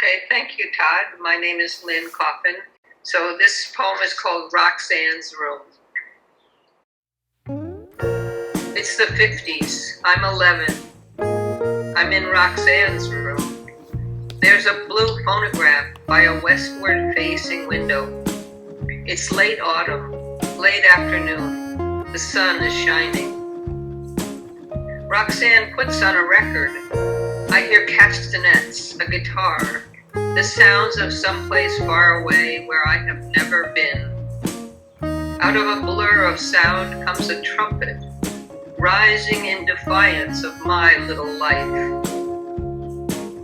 Okay, thank you, Todd. My name is Lyn Coffin. So this poem is called Roxannes Room. It's the 50s. I'm 11. I'm in Roxanne's room. There's a blue phonograph by a westward-facing window. It's late autumn, late afternoon. The sun is shining. Roxanne puts on a record. I hear castanets, a guitar, the sounds of someplace far away where I have never been. Out of a blur of sound comes a trumpet, rising in defiance of my little life.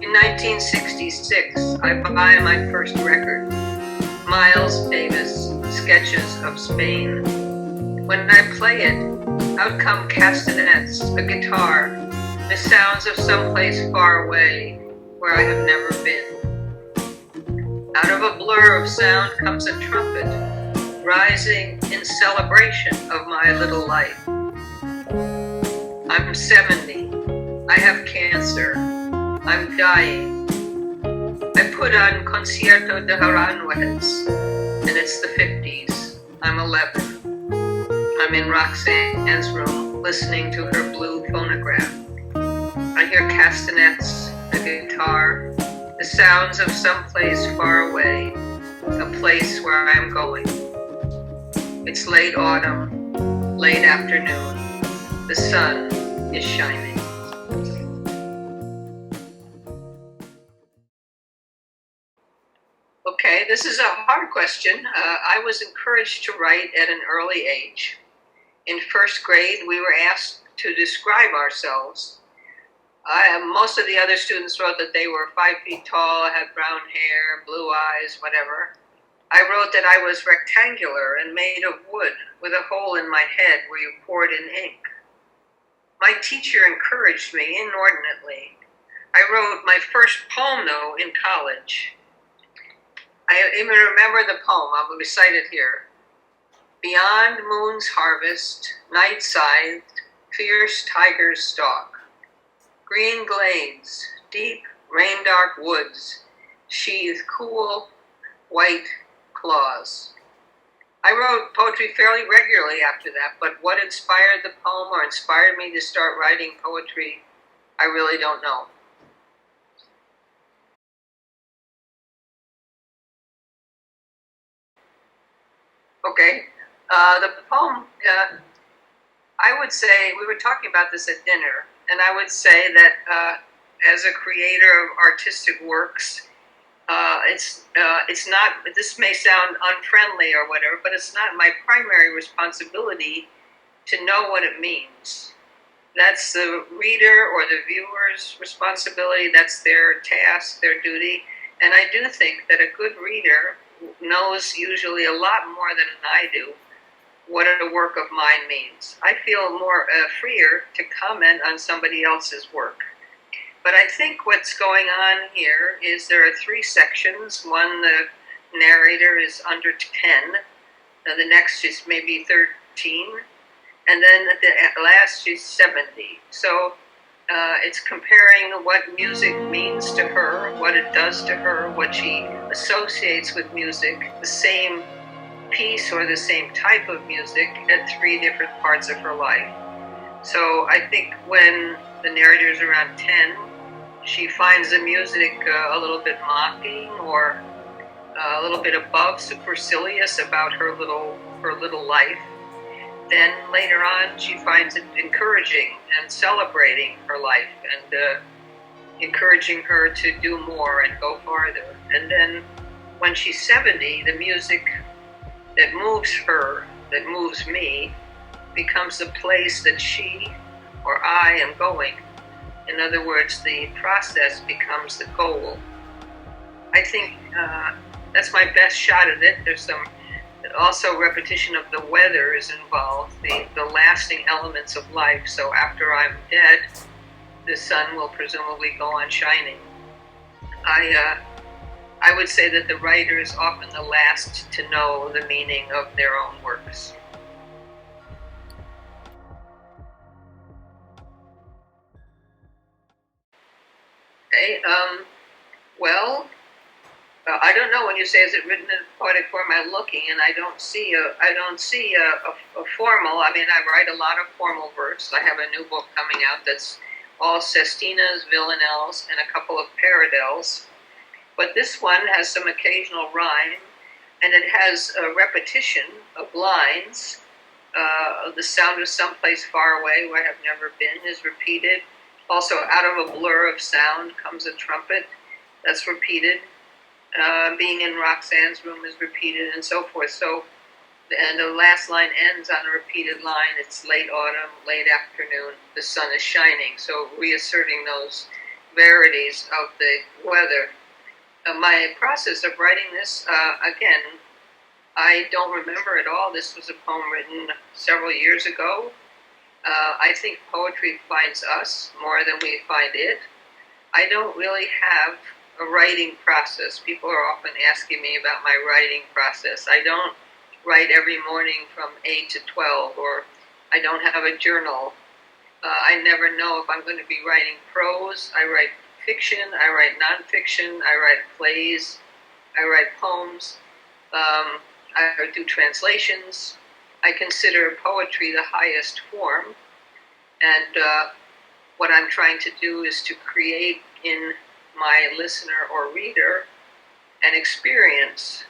In 1966, I buy my first record, Miles Davis, Sketches of Spain. When I play it, out come castanets, a guitar, the sounds of someplace far away where I have never been. Out of a blur of sound comes a trumpet, rising in celebration of my little life. I'm 70. I have cancer. I'm dying. I put on Concierto de Aranjuez, and it's the 50s. I'm 11. I'm in Roxanne's room, listening to her blue phonograph. I hear castanets, a guitar, the sounds of someplace far away, a place where I'm going. It's late autumn, late afternoon. The sun is shining. Okay, this is a hard question. I was encouraged to write at an early age. In first grade, we were asked to describe ourselves. Most of the other students wrote that they were 5 feet tall, had brown hair, blue eyes, whatever. I wrote that I was rectangular and made of wood with a hole in my head where you poured in ink. My teacher encouraged me inordinately. I wrote my first poem, though, in college. I even remember the poem. I'll recite it here. Beyond moon's harvest, night scythed, fierce tigers stalk. Green glades, deep, rain-dark woods, sheathe cool, white claws. I wrote poetry fairly regularly after that, but what inspired the poem or inspired me to start writing poetry, I really don't know. Okay, the poem, I would say, we were talking about this at dinner, and I would say that as a creator of artistic works, it's not, this may sound unfriendly or whatever, but it's not my primary responsibility to know what it means. That's the reader or the viewer's responsibility. That's their task, their duty. And I do think that a good reader knows usually a lot more than I do what a work of mine means. I feel more freer to comment on somebody else's work. But I think what's going on here is there are 3 sections. One, the narrator is under 10. The next is maybe 13. And then at the last, she's 70. So it's comparing what music means to her, what it does to her, what she associates with music, the same piece or the same type of music at 3 different parts of her life. So I think when the narrator is around 10, she finds the music a little bit mocking or a little bit above supercilious about her little life. Then later on, she finds it encouraging and celebrating her life and encouraging her to do more and go farther. And then when she's 70, the music that moves her, that moves me, becomes the place that she or I am going. In other words, the process becomes the goal. I think that's my best shot at it. There's some also repetition of the weather is involved, the lasting elements of life. So after I'm dead, the sun will presumably go on shining. I would say that the writer is often the last to know the meaning of their own works. Okay, well, I don't know. When you say is it written in poetic form, I'm looking and I don't see a formal. I mean, I write a lot of formal verse. I have a new book coming out that's all sestinas, villanelles, and a couple of paradels. But this one has some occasional rhyme, and it has a repetition of lines. The sound of someplace far away where I have never been is repeated. Also, out of a blur of sound comes a trumpet that's repeated. Being in Roxannes' room is repeated, and so forth. So, and the last line ends on a repeated line. It's late autumn, late afternoon, the sun is shining. So reasserting those verities of the weather. My process of writing this, again, I don't remember at all. This was a poem written several years ago. I think poetry finds us more than we find it. I don't really have a writing process. People are often asking me about my writing process. I don't write every morning from 8 to 12, or I don't have a journal. I never know if I'm going to be writing prose. I write fiction, I write nonfiction, I write plays, I write poems, I do translations. I consider poetry the highest form, and what I'm trying to do is to create in my listener or reader an experience,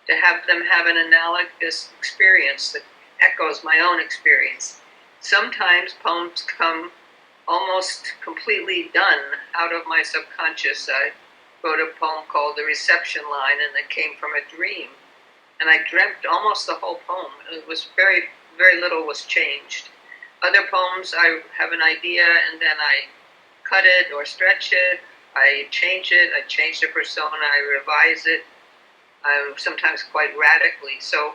to have them have an analogous experience that echoes my own experience. Sometimes poems come almost completely done out of my subconscious. I wrote a poem called The Reception Line, and it came from a dream. And I dreamt almost the whole poem. It was very, very little was changed. Other poems, I have an idea, and then I cut it or stretch it. I change the persona, I revise it, sometimes quite radically. So,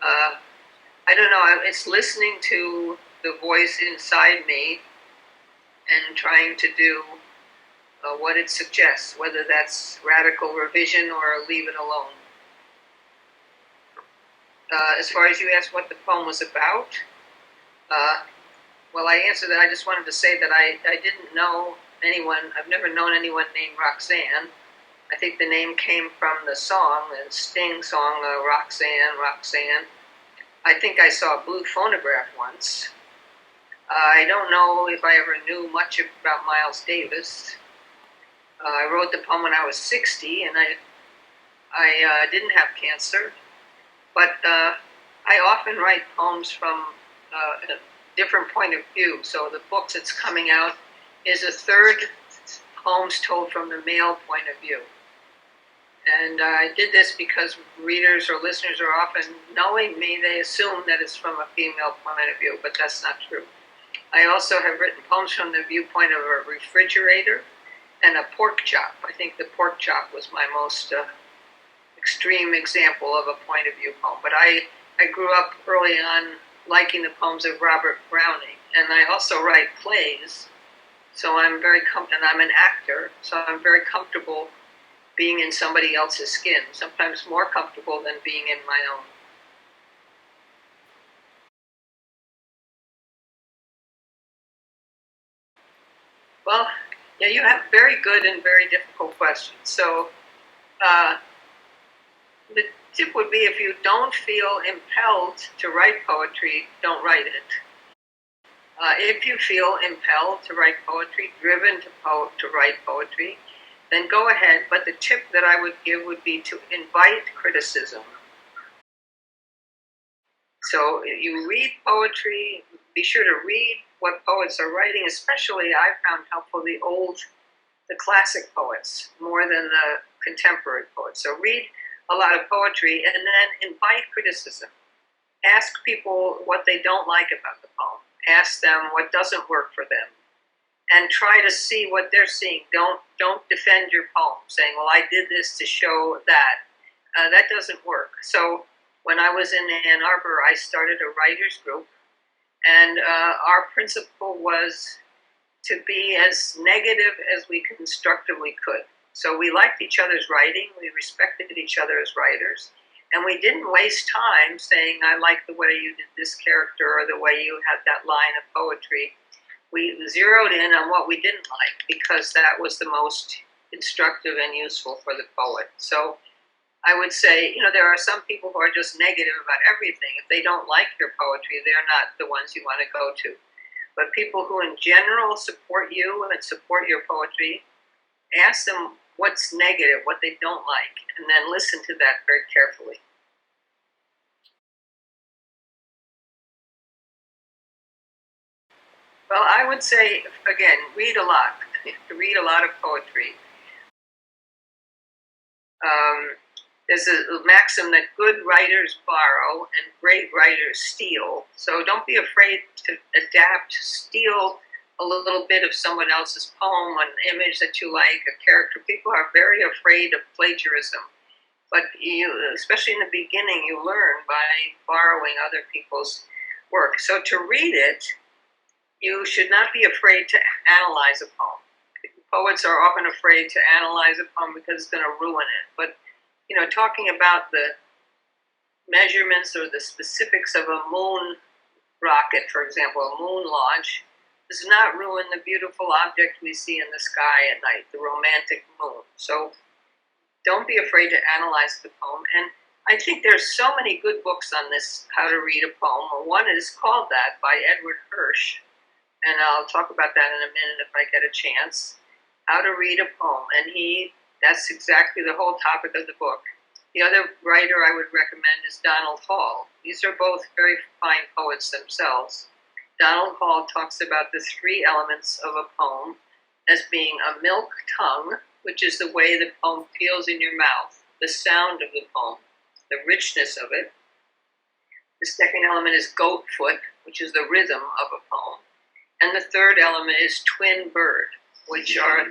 I don't know, it's listening to the voice inside me and trying to do what it suggests, whether that's radical revision or leave it alone. As far as you asked what the poem was about, well, I answered that. I just wanted to say that I didn't know anyone, I've never known anyone named Roxanne. I think the name came from the song, the Sting song, Roxanne, Roxanne. I think I saw a blue phonograph once. I don't know if I ever knew much about Miles Davis. I wrote the poem when I was 60, and I didn't have cancer. But I often write poems from a different point of view. So the book that's coming out is a third poems told from the male point of view. And I did this because readers or listeners are often, knowing me, they assume that it's from a female point of view, but that's not true. I also have written poems from the viewpoint of a refrigerator and a pork chop. I think the pork chop was my most extreme example of a point of view poem. But I grew up early on liking the poems of Robert Browning, and I also write plays. So I'm very and I'm an actor, so I'm very comfortable being in somebody else's skin, sometimes more comfortable than being in my own. Well, yeah, you have very good and very difficult questions. So the tip would be, if you don't feel impelled to write poetry, don't write it. If you feel impelled to write poetry, driven to write poetry, then go ahead. But the tip that I would give would be to invite criticism. So you read poetry, be sure to read what poets are writing, especially I found helpful the classic poets more than the contemporary poets. So read a lot of poetry and then invite criticism. Ask people what they don't like about the poem. Ask them what doesn't work for them, and try to see what they're seeing. Don't defend your poem saying, well, I did this to show that. That doesn't work. So when I was in Ann Arbor, I started a writers group, and our principle was to be as negative as we constructively could. So we liked each other's writing, we respected each other as writers, and we didn't waste time saying, I like the way you did this character or the way you had that line of poetry. We zeroed in on what we didn't like because that was the most instructive and useful for the poet. So I would say, there are some people who are just negative about everything. If they don't like your poetry, they're not the ones you want to go to. But people who in general support you and support your poetry, ask them what's negative, what they don't like, and then listen to that very carefully. Well, I would say, again, read a lot. Read a lot of poetry. There's a maxim that good writers borrow and great writers steal. So don't be afraid to adapt, steal a little bit of someone else's poem, an image that you like, a character. People are very afraid of plagiarism. But especially in the beginning, you learn by borrowing other people's work. So to read it, you should not be afraid to analyze a poem. Poets are often afraid to analyze a poem because it's going to ruin it. But talking about the measurements or the specifics of a moon rocket, for example, a moon launch, does not ruin the beautiful object we see in the sky at night, the romantic moon. So don't be afraid to analyze the poem. And I think there's so many good books on this, how to read a poem. One is called that by Edward Hirsch, and I'll talk about that in a minute if I get a chance. How to read a poem, and that's exactly the whole topic of the book. The other writer I would recommend is Donald Hall. These are both very fine poets themselves. Donald Hall talks about the three elements of a poem as being a milk tongue, which is the way the poem feels in your mouth, the sound of the poem, the richness of it. The second element is goat foot, which is the rhythm of a poem. And the third element is twin bird, which are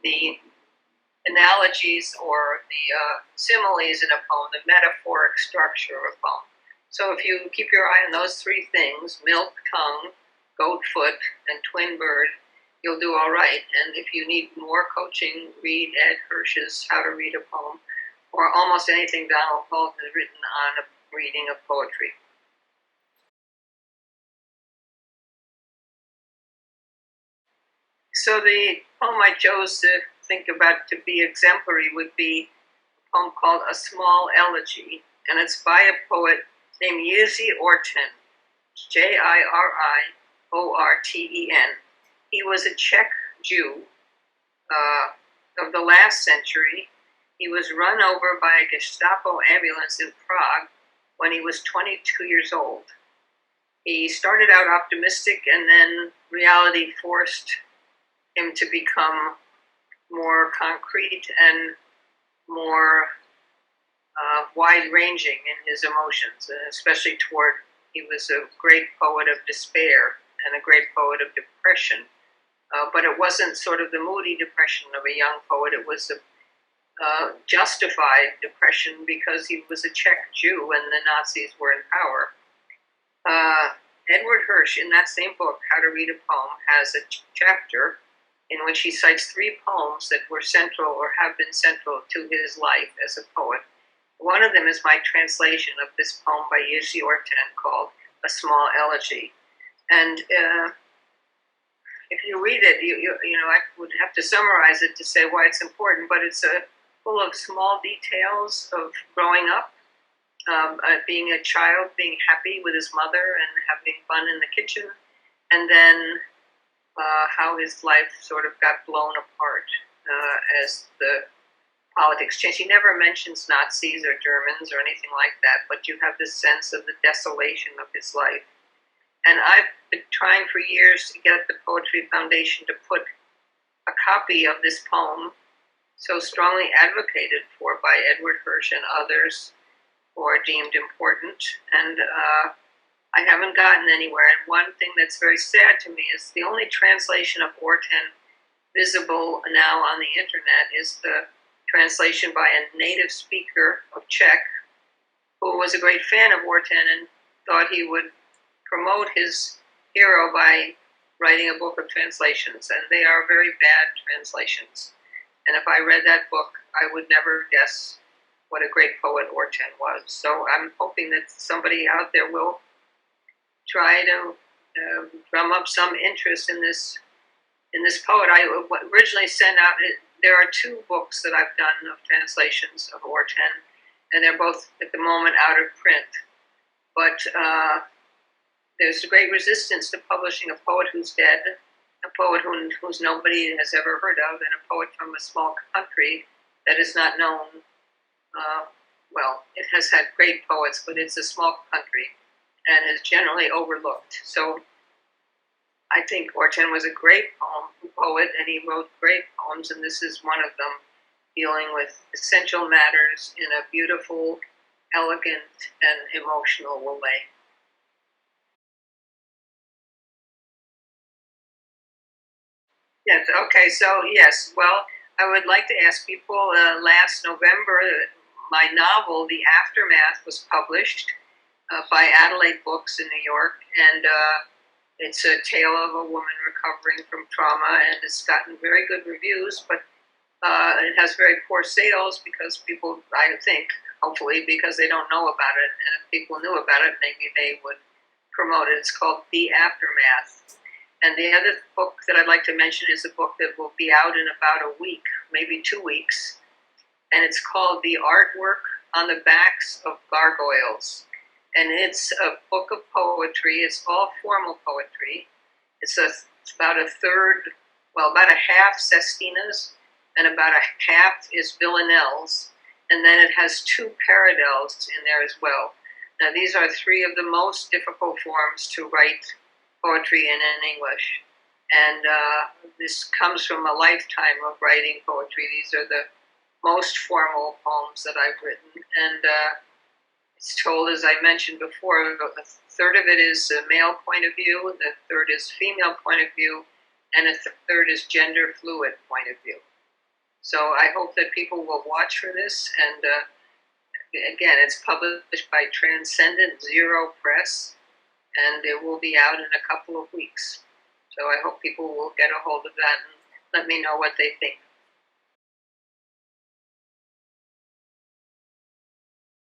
the analogies or the similes in a poem, the metaphoric structure of a poem. So if you keep your eye on those three things, milk tongue, goat foot, and twin bird, you'll do all right. And if you need more coaching, read Ed Hirsch's How to Read a Poem, or almost anything Donald Hall has written on a reading of poetry. So the poem I chose to think about to be exemplary would be a poem called A Small Elegy, and it's by a poet named Jiří Orten, Jirirorten. He was a Czech Jew of the last century. He was run over by a Gestapo ambulance in Prague when he was 22 years old. He started out optimistic, and then reality forced him to become more concrete and more wide-ranging in his emotions, especially he was a great poet of despair and a great poet of depression. But it wasn't sort of the moody depression of a young poet. It was a justified depression because he was a Czech Jew and the Nazis were in power. Edward Hirsch, in that same book, How to Read a Poem, has a chapter in which he cites three poems that were central or have been central to his life as a poet. One of them is my translation of this poem by Jiří Orten called A Small Elegy. And if you read it, I would have to summarize it to say why it's important, but it's full of small details of growing up, being a child, being happy with his mother and having fun in the kitchen, and then how his life sort of got blown apart as the politics changed. He never mentions Nazis or Germans or anything like that, but you have this sense of the desolation of his life. And I've been trying for years to get the Poetry Foundation to put a copy of this poem, so strongly advocated for by Edward Hirsch and others who are deemed important, and I haven't gotten anywhere. And one thing that's very sad to me is the only translation of Orten visible now on the internet is the translation by a native speaker of Czech who was a great fan of Orten and thought he would promote his hero by writing a book of translations, and they are very bad translations. And if I read that book, I would never guess what a great poet Orten was. So I'm hoping that somebody out there will try to drum up some interest in this poet. I originally sent out there are two books that I've done of translations of Orten, and they're both at the moment out of print. But there's a great resistance to publishing a poet who's dead, a poet who's nobody has ever heard of, and a poet from a small country that is not known. Well, it has had great poets, but it's a small country and is generally overlooked. So I think Orten was a great poet, and he wrote great poems, and this is one of them, dealing with essential matters in a beautiful, elegant, and emotional way. Yes, okay, so yes, well, I would like to ask people, last November, my novel, The Aftermath, was published by Adelaide Books in New York, and it's a tale of a woman recovering from trauma, and it's gotten very good reviews, but it has very poor sales because people, I think, hopefully, because they don't know about it, and if people knew about it, maybe they would promote it. It's called The Aftermath. And the other book that I'd like to mention is a book that will be out in about a week, maybe 2 weeks, and it's called The Artwork on the Backs of Gargoyles. And it's a book of poetry. It's all formal poetry. It's about a third, well, about a half sestinas, and about a half is villanelles, and then it has 2 paradels in there as well. Now, these are 3 of the most difficult forms to write poetry in English, and this comes from a lifetime of writing poetry. These are the most formal poems that I've written, and it's told, as I mentioned before, a third of it is a male point of view, the third is female point of view, and a third is gender fluid point of view. So I hope that people will watch for this, and again, it's published by Transcendent Zero Press, and it will be out in a couple of weeks. So I hope people will get a hold of that and let me know what they think.